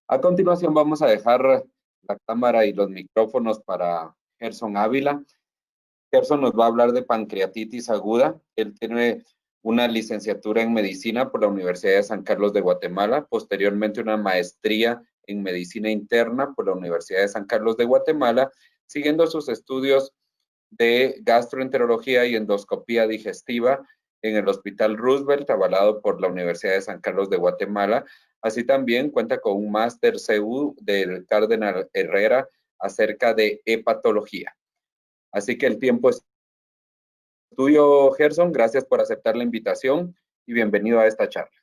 A continuación vamos a dejar la cámara y los micrófonos para Gerson Ávila. Gerson nos va a hablar de pancreatitis aguda. Él tiene una licenciatura en medicina por la Universidad de San Carlos de Guatemala, posteriormente una maestría en medicina interna por la Universidad de San Carlos de Guatemala, siguiendo sus estudios de gastroenterología y endoscopía digestiva en el Hospital Roosevelt, avalado por la Universidad de San Carlos de Guatemala. Así también cuenta con un máster CU del Cardenal Herrera acerca de hepatología. Así que el tiempo es tuyo, Gerson. Gracias por aceptar la invitación y bienvenido a esta charla.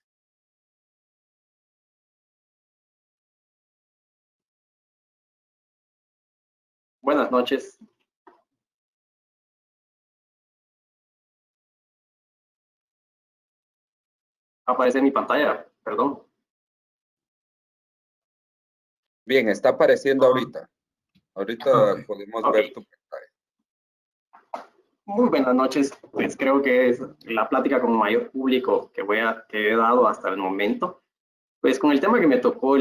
Buenas noches. Aparece en mi pantalla, perdón. Bien, está apareciendo ahorita. Ahorita podemos ver tu pantalla. Muy buenas noches. Pues creo que es la plática con mayor público que he dado hasta el momento. Pues con el tema que me tocó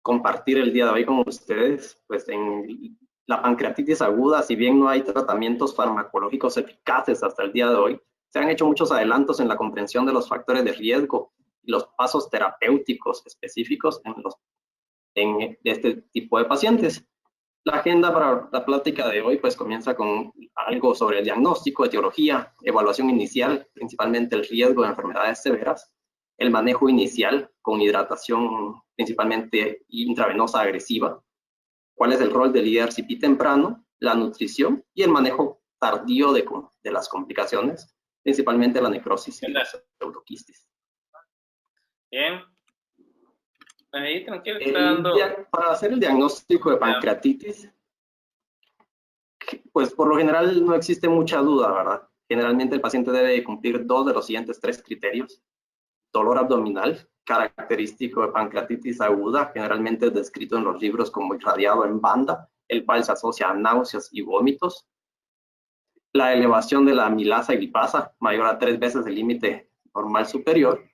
compartir el día de hoy con ustedes, pues en la pancreatitis aguda, si bien no hay tratamientos farmacológicos eficaces hasta el día de hoy, se han hecho muchos adelantos en la comprensión de los factores de riesgo y los pasos terapéuticos específicos en este tipo de pacientes. La agenda para la plática de hoy pues comienza con algo sobre el diagnóstico, etiología, evaluación inicial, principalmente el riesgo de enfermedades severas, el manejo inicial con hidratación principalmente intravenosa agresiva, cuál es el rol del IRCP temprano, la nutrición y el manejo tardío de las complicaciones, principalmente la necrosis y la pseudoquistis. Bien. Ahí, tranquilo, para hacer el diagnóstico de pancreatitis, pues por lo general no existe mucha duda, ¿verdad? Generalmente el paciente debe cumplir 2 de los siguientes 3 criterios. Dolor abdominal, característico de pancreatitis aguda, generalmente es descrito en los libros como irradiado en banda, el cual se asocia a náuseas y vómitos. La elevación de la amilasa y lipasa, mayor a 3 veces el límite normal superior.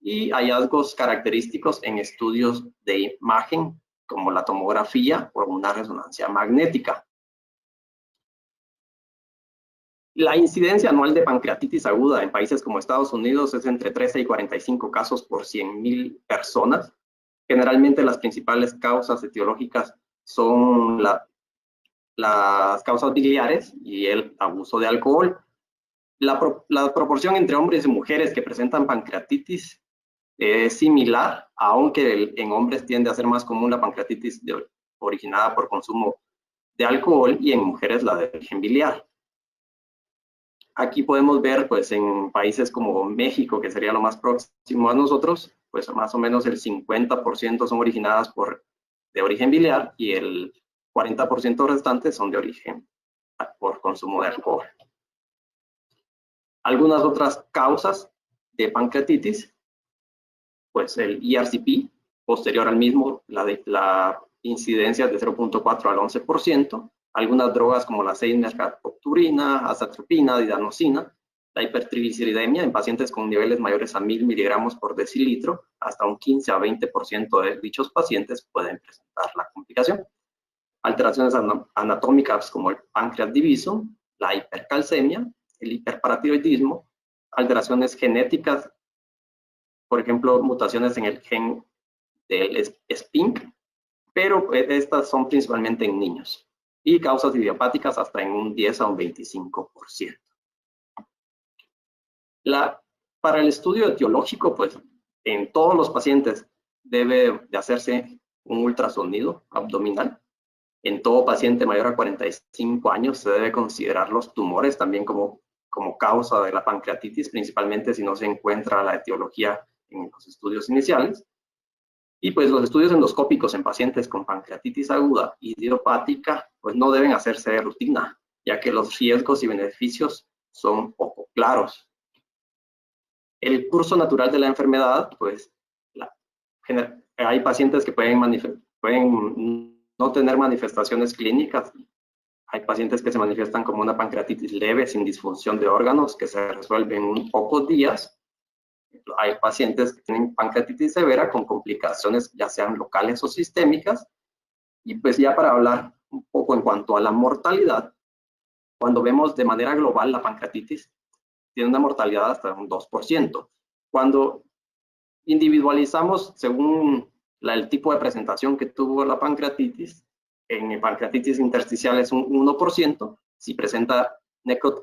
Y hallazgos característicos en estudios de imagen, como la tomografía o una resonancia magnética. La incidencia anual de pancreatitis aguda en países como Estados Unidos es entre 13 y 45 casos por 100,000 personas. Generalmente las principales causas etiológicas son las causas biliares y el abuso de alcohol. La proporción entre hombres y mujeres que presentan pancreatitis es similar, aunque en hombres tiende a ser más común la pancreatitis originada por consumo de alcohol y en mujeres la de origen biliar. Aquí podemos ver, pues, en países como México, que sería lo más próximo a nosotros, pues más o menos el 50% son originadas de origen biliar y el 40% restante son de origen por consumo de alcohol. Algunas otras causas de pancreatitis, pues el IRCP, posterior al mismo, la incidencia de 0.4 al 11%, algunas drogas como la 6-mercaptopurina, azatropina, didanosina, la hipertrigliceridemia en pacientes con niveles mayores a 1000 miligramos por decilitro, hasta un 15 a 20% de dichos pacientes pueden presentar la complicación. Alteraciones anatómicas como el páncreas diviso, la hipercalcemia, el hiperparatiroidismo, alteraciones genéticas, por ejemplo, mutaciones en el gen del SPINK, pero estas son principalmente en niños, y causas idiopáticas hasta en un 10 a un 25%. Para el estudio etiológico, pues en todos los pacientes debe de hacerse un ultrasonido abdominal. En todo paciente mayor a 45 años se debe considerar los tumores también como causa de la pancreatitis, principalmente si no se encuentra la etiología en los estudios iniciales. Y pues los estudios endoscópicos en pacientes con pancreatitis aguda idiopática pues no deben hacerse de rutina, ya que los riesgos y beneficios son poco claros. El curso natural de la enfermedad, pues hay pacientes que pueden no tener manifestaciones clínicas. Hay pacientes que se manifiestan como una pancreatitis leve sin disfunción de órganos que se resuelve en pocos días. ejemplo, hay pacientes que tienen pancreatitis severa con complicaciones ya sean locales o sistémicas. Y pues ya para hablar un poco en cuanto a la mortalidad, cuando vemos de manera global la pancreatitis, tiene una mortalidad hasta un 2%. Cuando individualizamos según el tipo de presentación que tuvo la pancreatitis, en pancreatitis intersticial es un 1%, si presenta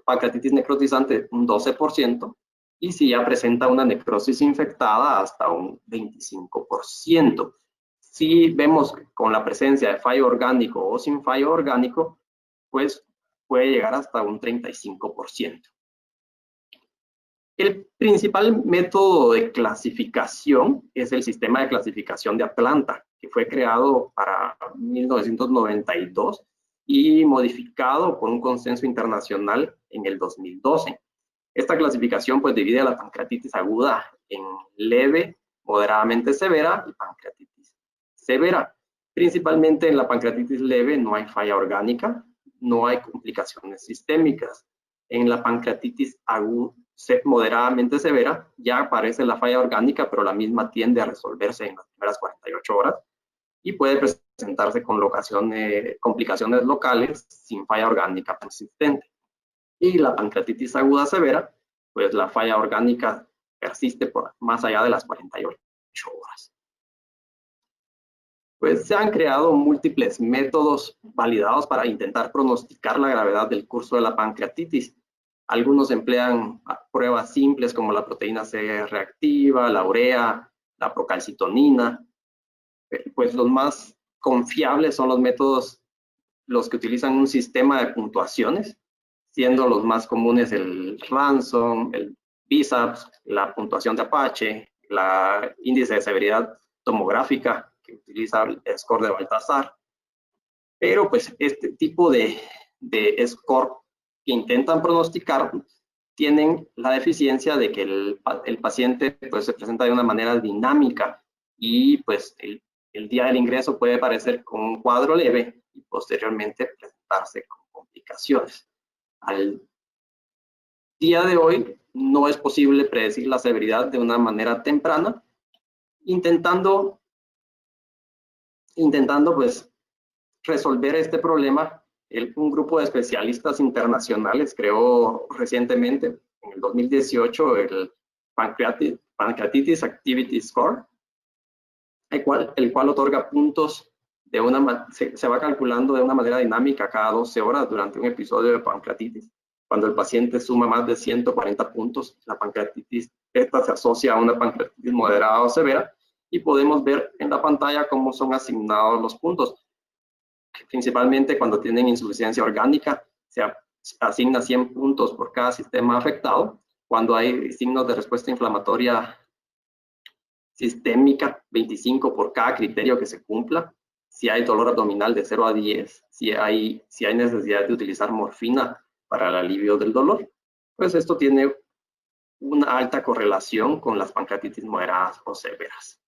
pancreatitis necrotizante un 12%, y si ya presenta una necrosis infectada hasta un 25%. Si vemos con la presencia de fallo orgánico o sin fallo orgánico, pues puede llegar hasta un 35%. El principal método de clasificación es el sistema de clasificación de Atlanta, que fue creado para 1992 y modificado por un consenso internacional en el 2012. Esta clasificación pues divide a la pancreatitis aguda en leve, moderadamente severa y pancreatitis severa. Principalmente en la pancreatitis leve no hay falla orgánica, no hay complicaciones sistémicas. En la pancreatitis aguda moderadamente severa ya aparece la falla orgánica, pero la misma tiende a resolverse en las primeras 48 horas y puede presentarse con complicaciones locales sin falla orgánica persistente. Y la pancreatitis aguda severa, pues la falla orgánica persiste por más allá de las 48 horas. Pues se han creado múltiples métodos validados para intentar pronosticar la gravedad del curso de la pancreatitis. Algunos emplean pruebas simples como la proteína C reactiva, la urea, la procalcitonina. Pues los más confiables son los métodos, los que utilizan un sistema de puntuaciones, siendo los más comunes el Ransom, el BISAPS, la puntuación de Apache, la índice de severidad tomográfica, que utiliza el score de Baltasar. Pero pues este tipo de score que intentan pronosticar tienen la deficiencia de que el paciente pues se presenta de una manera dinámica y pues el día del ingreso puede aparecer con un cuadro leve y posteriormente presentarse con complicaciones. Al día de hoy no es posible predecir la severidad de una manera temprana, intentando pues resolver este problema. Un grupo de especialistas internacionales creó recientemente, en el 2018, el Pancreatitis Activity Score, el cual otorga puntos se va calculando de una manera dinámica cada 12 horas durante un episodio de pancreatitis. Cuando el paciente suma más de 140 puntos, la pancreatitis, esta se asocia a una pancreatitis moderada o severa, y podemos ver en la pantalla cómo son asignados los puntos. Principalmente cuando tienen insuficiencia orgánica, se asigna 100 puntos por cada sistema afectado. Cuando hay signos de respuesta inflamatoria sistémica, 25 por cada criterio que se cumpla. Si hay dolor abdominal de 0 a 10, si hay necesidad de utilizar morfina para el alivio del dolor, pues esto tiene una alta correlación con las pancreatitis moderadas o severas.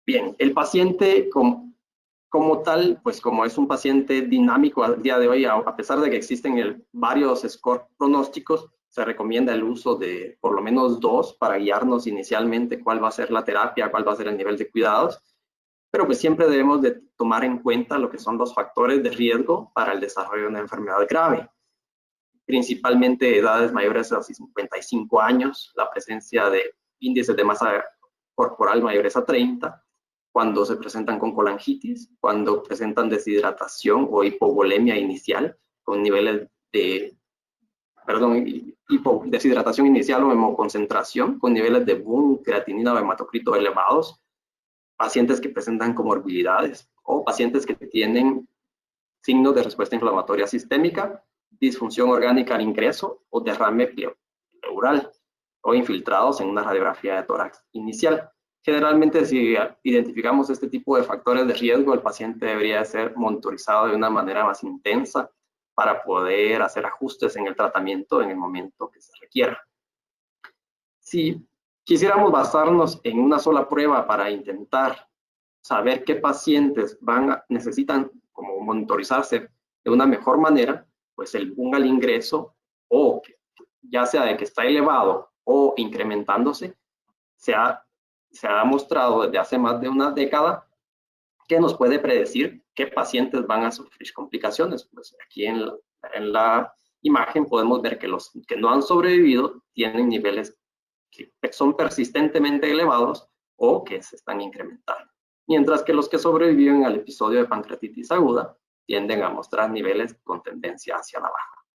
Bien, el paciente como tal, pues como es un paciente dinámico al día de hoy, a pesar de que existen varios scores pronósticos, se recomienda el uso de por lo menos 2 para guiarnos inicialmente cuál va a ser la terapia, cuál va a ser el nivel de cuidados, pero pues siempre debemos de tomar en cuenta lo que son los factores de riesgo para el desarrollo de una enfermedad grave, principalmente edades mayores a 55 años, la presencia de índices de masa corporal mayores a 30, cuando se presentan con colangitis, cuando presentan deshidratación o hipovolemia inicial, con niveles de, deshidratación inicial o hemoconcentración, con niveles de BUN, creatinina o hematocrito elevados, pacientes que presentan comorbilidades o pacientes que tienen signos de respuesta inflamatoria sistémica, disfunción orgánica al ingreso o derrame pleural o infiltrados en una radiografía de tórax inicial. Generalmente, si identificamos este tipo de factores de riesgo, el paciente debería ser monitorizado de una manera más intensa para poder hacer ajustes en el tratamiento en el momento que se requiera. Si quisiéramos basarnos en una sola prueba para intentar saber qué pacientes necesitan como monitorizarse de una mejor manera, pues el BUN al ingreso, o ya sea de que está elevado o incrementándose, se ha mostrado desde hace más de una década que nos puede predecir qué pacientes van a sufrir complicaciones. Pues aquí en la imagen podemos ver que los que no han sobrevivido tienen niveles que son persistentemente elevados o que se están incrementando, mientras que los que sobreviven al episodio de pancreatitis aguda tienden a mostrar niveles con tendencia hacia la baja.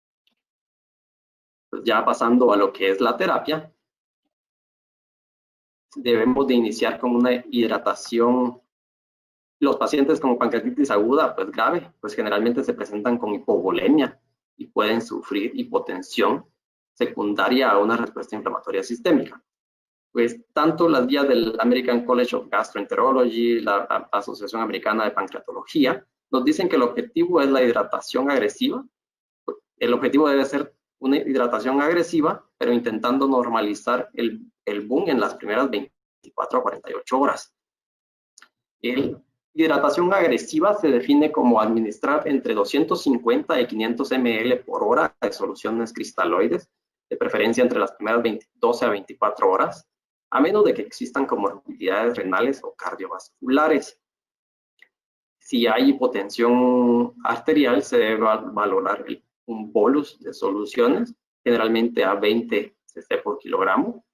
Pues ya pasando a lo que es la terapia, debemos de iniciar con una hidratación. Los pacientes con pancreatitis aguda, pues grave, pues generalmente se presentan con hipovolemia y pueden sufrir hipotensión secundaria a una respuesta inflamatoria sistémica. Pues tanto las guías del American College of Gastroenterology, la Asociación Americana de Pancreatología, nos dicen que el objetivo es la hidratación agresiva. El objetivo debe ser una hidratación agresiva, pero intentando normalizar el boom en las primeras 24 a 48 horas. La hidratación agresiva se define como administrar entre 250 y 500 ml por hora de soluciones cristaloides, de preferencia entre las primeras 12 a 24 horas, a menos de que existan comorbilidades renales o cardiovasculares. Si hay hipotensión arterial, se debe valorar un bolus de soluciones, generalmente a 20 cc por kilogramo.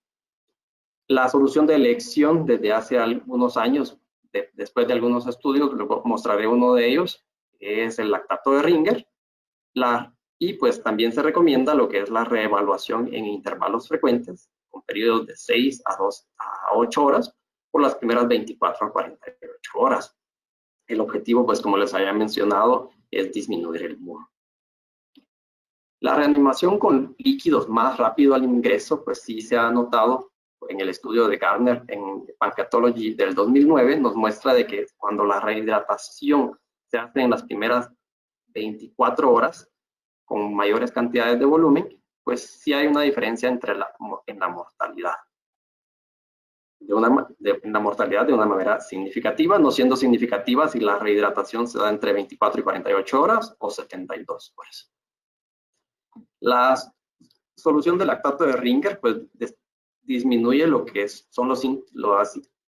La solución de elección desde hace algunos años, después de algunos estudios, luego mostraré uno de ellos, es el lactato de Ringer. Y pues también se recomienda lo que es la reevaluación en intervalos frecuentes, con periodos de 6 a 8 horas, por las primeras 24 a 48 horas. El objetivo, pues como les había mencionado, es disminuir el boom. La reanimación con líquidos más rápido al ingreso, pues sí se ha notado en el estudio de Gardner en Pancreatology del 2009, nos muestra de que cuando la rehidratación se hace en las primeras 24 horas, con mayores cantidades de volumen, pues sí hay una diferencia en la mortalidad. En la mortalidad de una manera significativa, no siendo significativa si la rehidratación se da entre 24 y 48 horas o 72 horas. La solución del lactato de Ringer pues, disminuye lo que son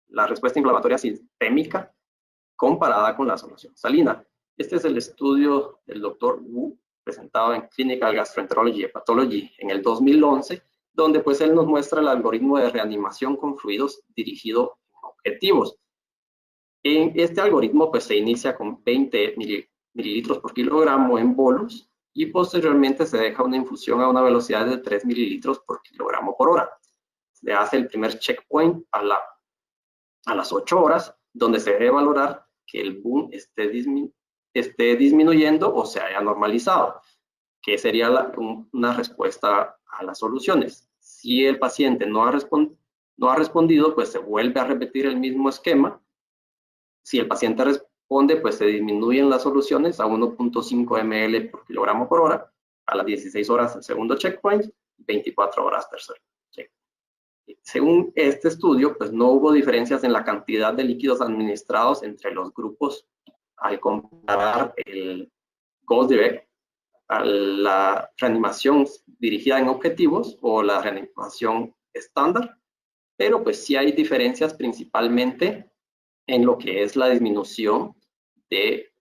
la respuesta inflamatoria sistémica comparada con la solución salina. Este es el estudio del Dr. Wu, presentado en Clinical Gastroenterology and Pathology en el 2011, donde pues él nos muestra el algoritmo de reanimación con fluidos dirigido a objetivos. En este algoritmo pues se inicia con 20 mililitros por kilogramo en bolus y posteriormente se deja una infusión a una velocidad de 3 mililitros por kilogramo por hora. Se hace el primer checkpoint a las 8 horas, donde se debe valorar que el boom esté disminuyendo o se haya normalizado, que sería una respuesta a las soluciones. Si el paciente no ha respondido, pues se vuelve a repetir el mismo esquema. Si el paciente responde, pues se disminuyen las soluciones a 1.5 ml por kilogramo por hora, a las 16 horas el segundo checkpoint, 24 horas tercer checkpoint. Según este estudio, pues no hubo diferencias en la cantidad de líquidos administrados entre los grupos al comparar el Goldberg a la reanimación dirigida en objetivos o la reanimación estándar, pero pues sí hay diferencias principalmente en lo que es la disminución de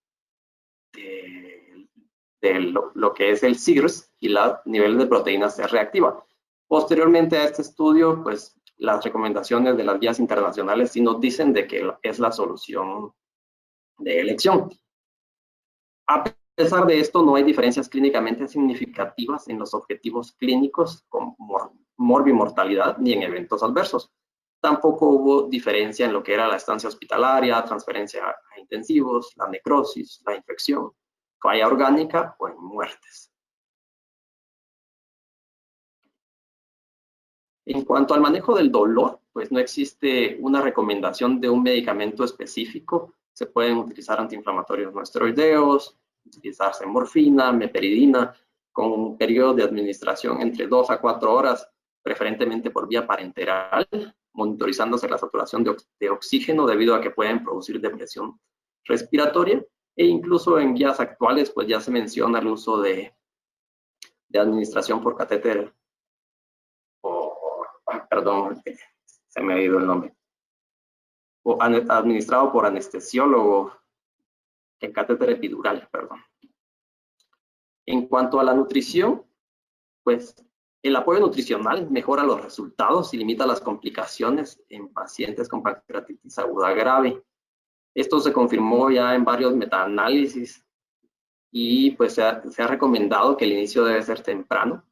lo que es el SIRS y los niveles de proteína C reactiva. Posteriormente a este estudio, pues las recomendaciones de las guías internacionales sí nos dicen de que es la solución de elección. A pesar de esto, no hay diferencias clínicamente significativas en los objetivos clínicos con morbimortalidad ni en eventos adversos. Tampoco hubo diferencia en lo que era la estancia hospitalaria, transferencia a intensivos, la necrosis, la infección, falla orgánica o en muertes. En cuanto al manejo del dolor, pues no existe una recomendación de un medicamento específico. Se pueden utilizar antiinflamatorios no esteroideos, utilizarse morfina, meperidina, con un periodo de administración entre 2 a 4 horas, preferentemente por vía parenteral, monitorizándose la saturación de oxígeno debido a que pueden producir depresión respiratoria, e incluso en guías actuales pues ya se menciona el uso de administración por catéter perdón, se me ha ido el nombre, o administrado por anestesiólogo en catéter epidural, perdón. En cuanto a la nutrición, pues el apoyo nutricional mejora los resultados y limita las complicaciones en pacientes con pancreatitis aguda grave. Esto se confirmó ya en varios metaanálisis y pues se ha recomendado que el inicio debe ser temprano.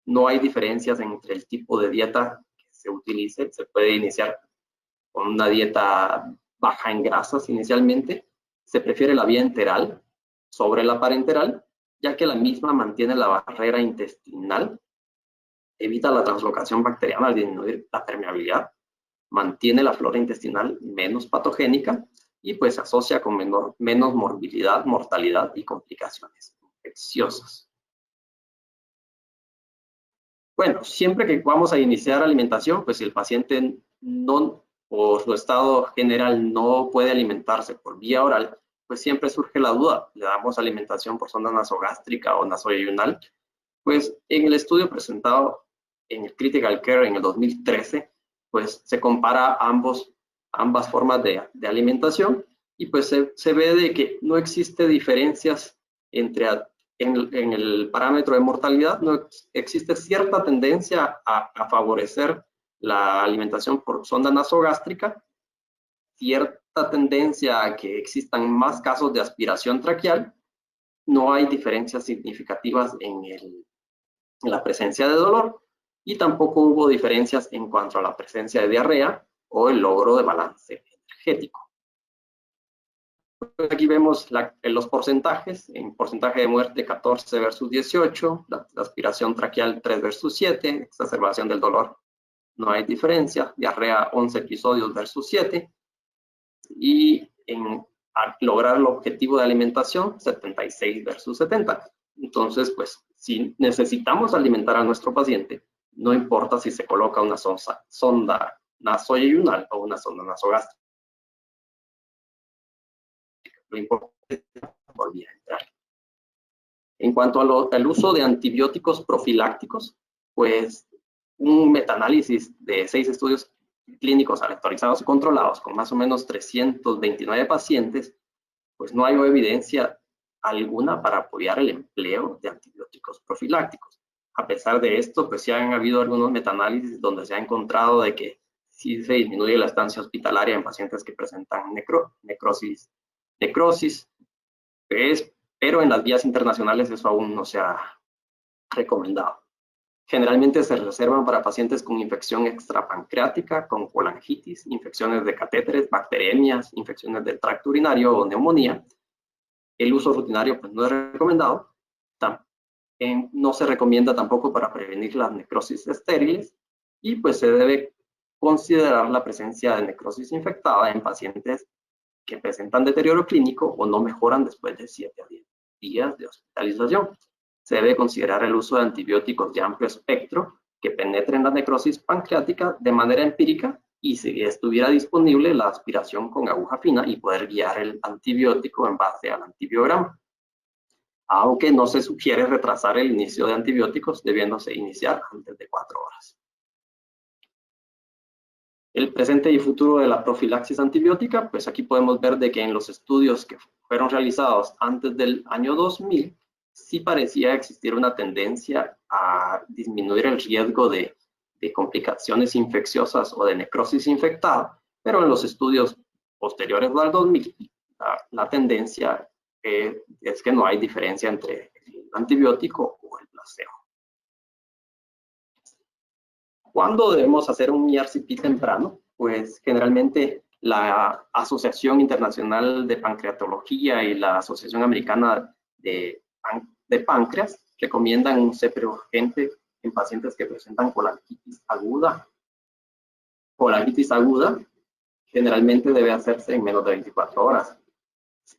No hay diferencias entre el tipo de dieta que se utilice. Se puede iniciar con una dieta baja en grasas inicialmente. Se prefiere la vía enteral sobre la parenteral, ya que la misma mantiene la barrera intestinal, evita la translocación bacteriana al disminuir la permeabilidad, mantiene la flora intestinal menos patogénica y pues se asocia con menos morbilidad, mortalidad y complicaciones infecciosas. Bueno, siempre que vamos a iniciar alimentación, pues si el paciente no, por su estado general, no puede alimentarse por vía oral, pues siempre surge la duda, ¿le damos alimentación por sonda nasogástrica o nasoyunal? Pues en el estudio presentado en el Critical Care en el 2013, pues se compara ambas formas de alimentación y pues se ve de que no existe diferencias en el parámetro de mortalidad. No existe cierta tendencia a favorecer la alimentación por sonda nasogástrica, cierta tendencia a que existan más casos de aspiración traqueal. No hay diferencias significativas en la presencia de dolor y tampoco hubo diferencias en cuanto a la presencia de diarrea o el logro de balance energético. Aquí vemos los porcentajes, en porcentaje de muerte 14 versus 18, la aspiración traqueal 3 versus 7, exacerbación del dolor no hay diferencia, diarrea 11 episodios versus 7, y al lograr el objetivo de alimentación 76 versus 70. Entonces, pues, si necesitamos alimentar a nuestro paciente, no importa si se coloca una sonda nasoyunal o una sonda nasogástrica. Lo importante es por vía enteral. En cuanto al uso de antibióticos profilácticos, pues un metaanálisis de 6 estudios clínicos aleatorizados y controlados con más o menos 329 pacientes, pues no hay evidencia alguna para apoyar el empleo de antibióticos profilácticos. A pesar de esto, pues sí han habido algunos metaanálisis donde se ha encontrado de que sí se disminuye la estancia hospitalaria en pacientes que presentan necrosis, pero en las vías internacionales eso aún no se ha recomendado. Generalmente se reservan para pacientes con infección extrapancreática, con colangitis, infecciones de catéteres, bacteremias, infecciones del tracto urinario o neumonía. El uso rutinario pues, no es recomendado. No se recomienda tampoco para prevenir las necrosis estériles y pues se debe considerar la presencia de necrosis infectada en pacientes que presentan deterioro clínico o no mejoran después de 7 a 10 días de hospitalización. Se debe considerar el uso de antibióticos de amplio espectro que penetren la necrosis pancreática de manera empírica y si estuviera disponible la aspiración con aguja fina y poder guiar el antibiótico en base al antibiograma. Aunque no se sugiere retrasar el inicio de antibióticos, debiéndose iniciar antes de 4 horas. El presente y futuro de la profilaxis antibiótica, pues aquí podemos ver de que en los estudios que fueron realizados antes del año 2000, sí parecía existir una tendencia a disminuir el riesgo de complicaciones infecciosas o de necrosis infectada, pero en los estudios posteriores al 2000, la tendencia es que no hay diferencia entre el antibiótico o el placebo. ¿Cuándo debemos hacer un IRCP temprano? Pues generalmente la Asociación Internacional de Pancreatología y la Asociación Americana de Páncreas recomiendan un CPR urgente en pacientes que presentan colangitis aguda. Colangitis aguda generalmente debe hacerse en menos de 24 horas.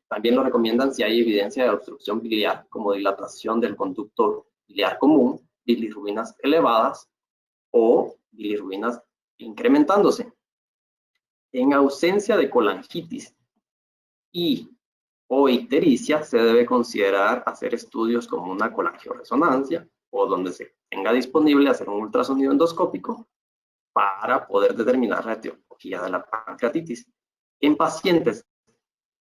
También lo recomiendan si hay evidencia de obstrucción biliar, como dilatación del conducto biliar común, bilirrubinas elevadas o bilirrubinas incrementándose. En ausencia de colangitis o ictericia, se debe considerar hacer estudios como una colangioresonancia o donde se tenga disponible hacer un ultrasonido endoscópico para poder determinar la etiología de la pancreatitis. En pacientes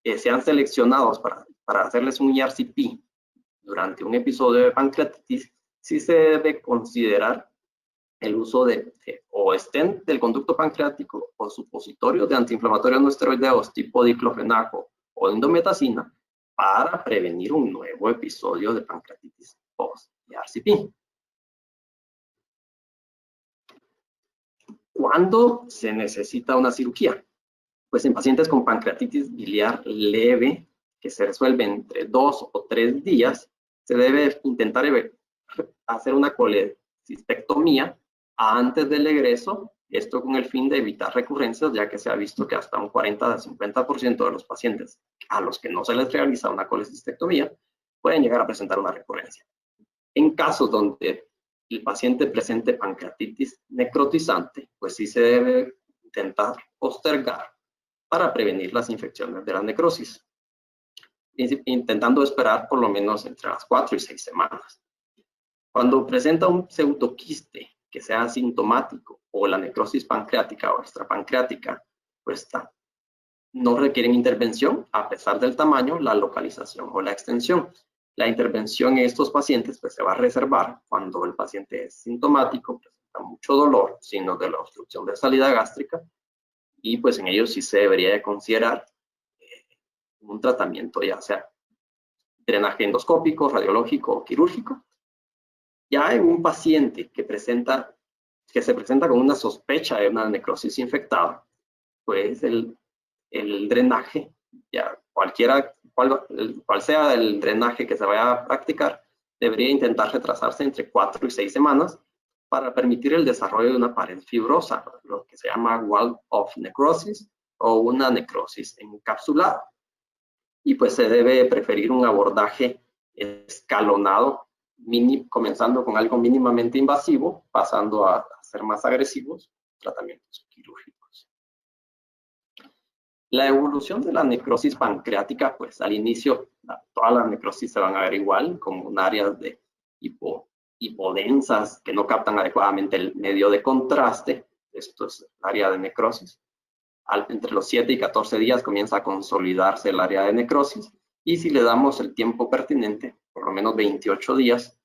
que sean seleccionados para hacerles un ERCP durante un episodio de pancreatitis, sí se debe considerar el uso de o stent del conducto pancreático o supositorios de antiinflamatorios no esteroideos tipo diclofenaco o indometacina para prevenir un nuevo episodio de pancreatitis post-ERCP. ¿Cuándo se necesita una cirugía? Pues en pacientes con pancreatitis biliar leve, que se resuelve entre 2 o 3 días, se debe intentar hacer una colecistectomía antes del egreso, esto con el fin de evitar recurrencias, ya que se ha visto que hasta un 40-50% de los pacientes a los que no se les realiza una colecistectomía pueden llegar a presentar una recurrencia. En casos donde el paciente presente pancreatitis necrotizante, pues sí se debe intentar postergar para prevenir las infecciones de la necrosis, intentando esperar por lo menos entre las 4 y 6 semanas. Cuando presenta un pseudoquiste que sea asintomático o la necrosis pancreática o extrapancreática, pues no requieren intervención a pesar del tamaño, la localización o la extensión. La intervención en estos pacientes pues, se va a reservar cuando el paciente es sintomático, presenta mucho dolor, signos de la obstrucción de salida gástrica, y pues en ellos sí se debería de considerar un tratamiento ya sea drenaje endoscópico, radiológico o quirúrgico. Ya en un paciente que se presenta con una sospecha de una necrosis infectada, pues el drenaje, ya cual sea el drenaje que se vaya a practicar, debería intentar retrasarse entre 4 y 6 semanas para permitir el desarrollo de una pared fibrosa, lo que se llama wall of necrosis o una necrosis encapsulada. Y pues se debe preferir un abordaje escalonado, comenzando con algo mínimamente invasivo, pasando a ser más agresivos, tratamientos quirúrgicos. La evolución de la necrosis pancreática, pues al inicio todas las necrosis se van a ver igual, como un área de hipodensas que no captan adecuadamente el medio de contraste. Esto es el área de necrosis. Entre los 7 y 14 días comienza a consolidarse el área de necrosis, y si le damos el tiempo pertinente, por lo menos 28 días,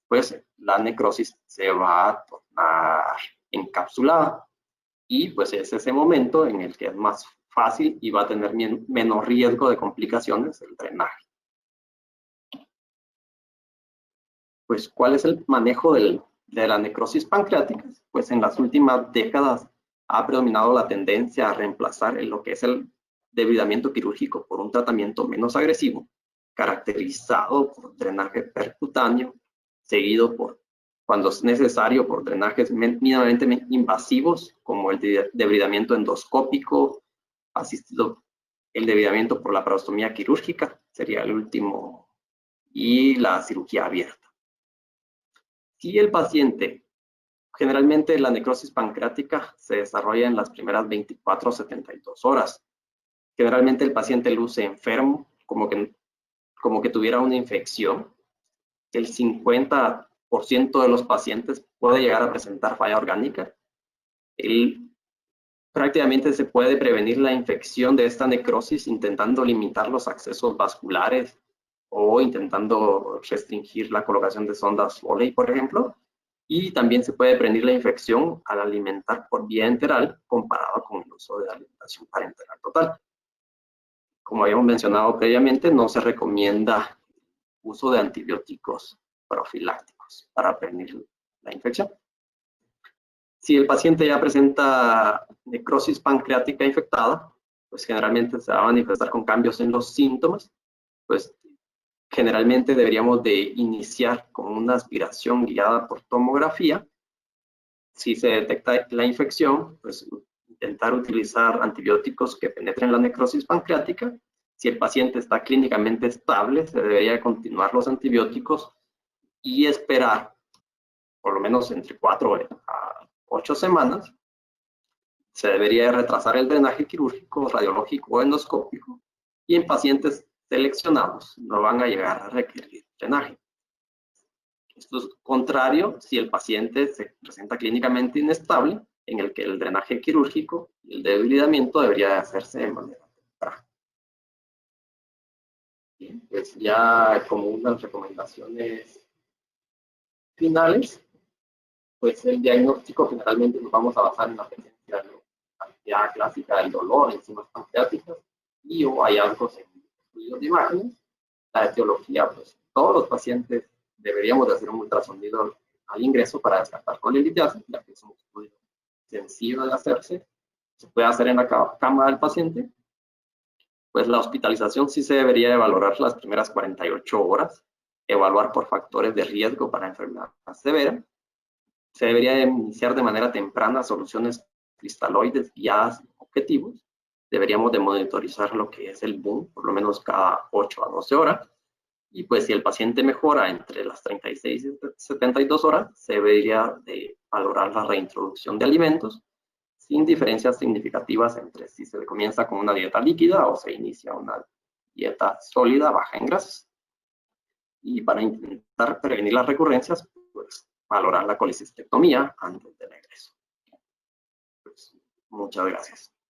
pues la necrosis se va a tornar encapsulada, y pues es ese momento en el que es más fácil y va a tener menos riesgo de complicaciones el drenaje. Pues, ¿cuál es el manejo de la necrosis pancreática? Pues en las últimas décadas ha predominado la tendencia a reemplazar lo que es el debridamiento quirúrgico por un tratamiento menos agresivo, caracterizado por drenaje percutáneo, seguido cuando es necesario, por drenajes mínimamente invasivos, como el debridamiento endoscópico, asistido el debridamiento por la parostomía quirúrgica, sería el último, y la cirugía abierta. Si el paciente, generalmente la necrosis pancreática se desarrolla en las primeras 24 o 72 horas. Generalmente el paciente luce enfermo, como que tuviera una infección. El 50% de los pacientes puede llegar a presentar falla orgánica. Prácticamente se puede prevenir la infección de esta necrosis intentando limitar los accesos vasculares o intentando restringir la colocación de sondas Foley, por ejemplo. Y también se puede prevenir la infección al alimentar por vía enteral comparado con el uso de alimentación parenteral total. Como habíamos mencionado previamente, no se recomienda uso de antibióticos profilácticos para prevenir la infección. Si el paciente ya presenta necrosis pancreática infectada, pues generalmente se va a manifestar con cambios en los síntomas. Pues generalmente deberíamos de iniciar con una aspiración guiada por tomografía. Si se detecta la infección, pues intentar utilizar antibióticos que penetren la necrosis pancreática. Si el paciente está clínicamente estable, se debería continuar los antibióticos y esperar por lo menos entre 4 a 8 semanas. Se debería retrasar el drenaje quirúrgico, radiológico o endoscópico, y en pacientes seleccionados no van a llegar a requerir drenaje. Esto es contrario si el paciente se presenta clínicamente inestable. en el que el drenaje quirúrgico y el debilitamiento debería hacerse de manera temprana. Bien, pues ya como unas recomendaciones finales, pues el diagnóstico generalmente nos vamos a basar en la presencia de la actividad clásica del dolor, enzimas pancreáticas y o hallazgos en estudios de imágenes. La etiología, pues todos los pacientes deberíamos de hacer un ultrasonido al ingreso para descartar colelitiasis, ya que es un estudio sencillo de hacerse, se puede hacer en la cama del paciente. Pues la hospitalización sí se debería de valorar las primeras 48 horas, evaluar por factores de riesgo para enfermedad severa. Se debería de iniciar de manera temprana soluciones cristaloides guiadas objetivos. Deberíamos de monitorizar lo que es el boom, por lo menos cada 8 a 12 horas. Y pues si el paciente mejora entre las 36 y 72 horas, se debería de valorar la reintroducción de alimentos sin diferencias significativas entre si se comienza con una dieta líquida o se inicia una dieta sólida baja en grasas. Y para intentar prevenir las recurrencias, pues valorar la colecistectomía antes del regreso. Pues, muchas gracias.